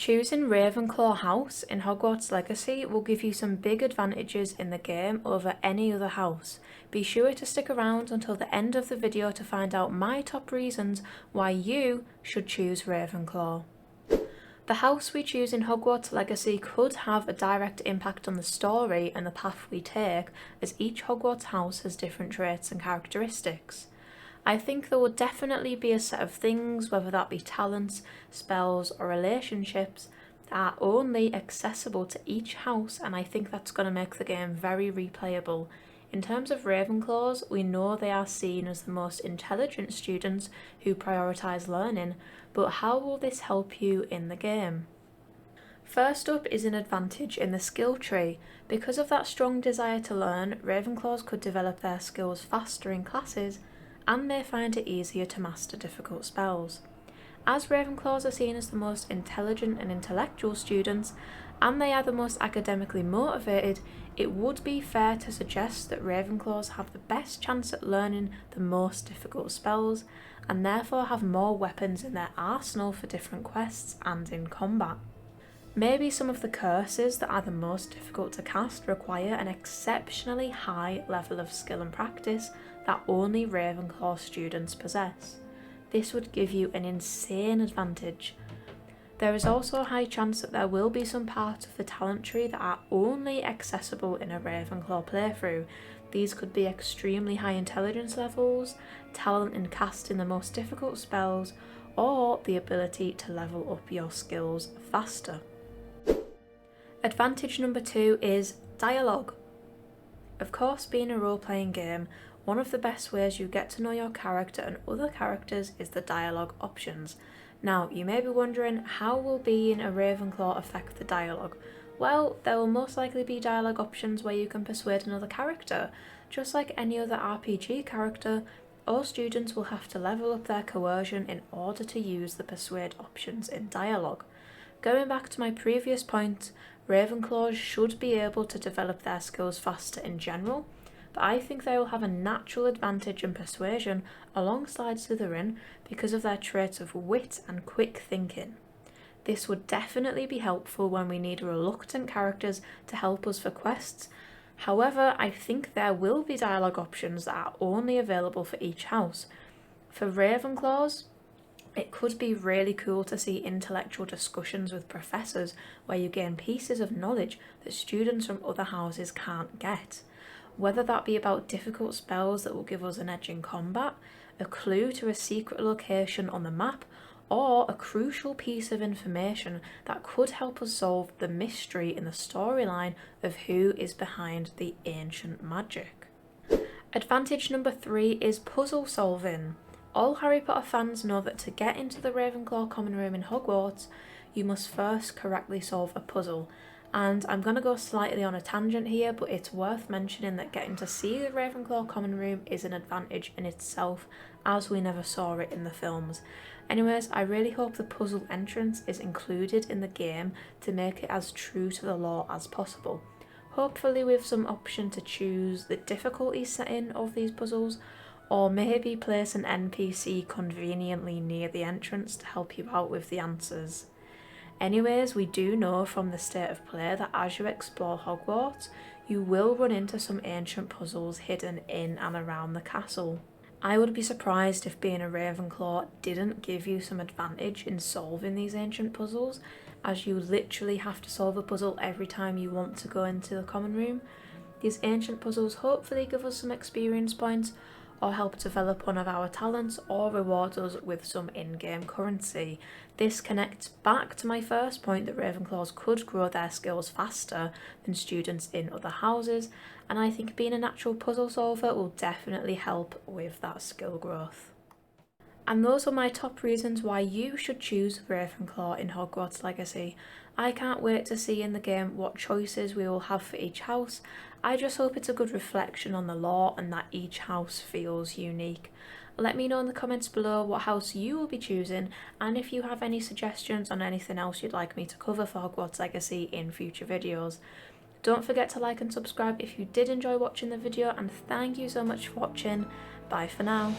Choosing Ravenclaw House in Hogwarts Legacy will give you some big advantages in the game over any other house. Be sure to stick around until the end of the video to find out my top reasons why you should choose Ravenclaw. The house we choose in Hogwarts Legacy could have a direct impact on the story and the path we take, as each Hogwarts house has different traits and characteristics. I think there will definitely be a set of things, whether that be talents, spells or relationships, that are only accessible to each house, and I think that's going to make the game very replayable. In terms of Ravenclaws, we know they are seen as the most intelligent students who prioritise learning, but how will this help you in the game? First up is an advantage in the skill tree. Because of that strong desire to learn, Ravenclaws could develop their skills faster in classes and may find it easier to master difficult spells. As Ravenclaws are seen as the most intelligent and intellectual students, and they are the most academically motivated, it would be fair to suggest that Ravenclaws have the best chance at learning the most difficult spells, and therefore have more weapons in their arsenal for different quests and in combat. Maybe some of the curses that are the most difficult to cast require an exceptionally high level of skill and practice that only Ravenclaw students possess. This would give you an insane advantage. There is also a high chance that there will be some parts of the talent tree that are only accessible in a Ravenclaw playthrough. These could be extremely high intelligence levels, talent in casting the most difficult spells, or the ability to level up your skills faster. Advantage number 2 is dialogue. Of course, being a role-playing game, one of the best ways you get to know your character and other characters is the dialogue options. Now, you may be wondering, how will being a Ravenclaw affect the dialogue? Well, there will most likely be dialogue options where you can persuade another character. Just like any other RPG character, all students will have to level up their coercion in order to use the persuade options in dialogue. Going back to my previous point, Ravenclaws should be able to develop their skills faster in general, but I think they will have a natural advantage in persuasion alongside Slytherin because of their traits of wit and quick thinking. This would definitely be helpful when we need reluctant characters to help us for quests. However, I think there will be dialogue options that are only available for each house. For Ravenclaws, it could be really cool to see intellectual discussions with professors where you gain pieces of knowledge that students from other houses can't get. Whether that be about difficult spells that will give us an edge in combat, a clue to a secret location on the map, or a crucial piece of information that could help us solve the mystery in the storyline of who is behind the ancient magic. Advantage number 3 is puzzle solving. All Harry Potter fans know that to get into the Ravenclaw common room in Hogwarts, you must first correctly solve a puzzle. And I'm going to go slightly on a tangent here, but it's worth mentioning that getting to see the Ravenclaw common room is an advantage in itself, as we never saw it in the films. Anyways, I really hope the puzzle entrance is included in the game to make it as true to the lore as possible. Hopefully with some option to choose the difficulty setting of these puzzles, or maybe place an NPC conveniently near the entrance to help you out with the answers. Anyways, we do know from the state of play that as you explore Hogwarts, you will run into some ancient puzzles hidden in and around the castle. I would be surprised if being a Ravenclaw didn't give you some advantage in solving these ancient puzzles, as you literally have to solve a puzzle every time you want to go into the common room. These ancient puzzles hopefully give us some experience points, or help develop one of our talents, or reward us with some in-game currency. This connects back to my first point that Ravenclaws could grow their skills faster than students in other houses, and I think being a natural puzzle solver will definitely help with that skill growth. And those are my top reasons why you should choose Ravenclaw in Hogwarts Legacy. I can't wait to see in the game what choices we will have for each house. I just hope it's a good reflection on the lore and that each house feels unique. Let me know in the comments below what house you will be choosing, and if you have any suggestions on anything else you'd like me to cover for Hogwarts Legacy in future videos. Don't forget to like and subscribe if you did enjoy watching the video, and thank you so much for watching. Bye for now.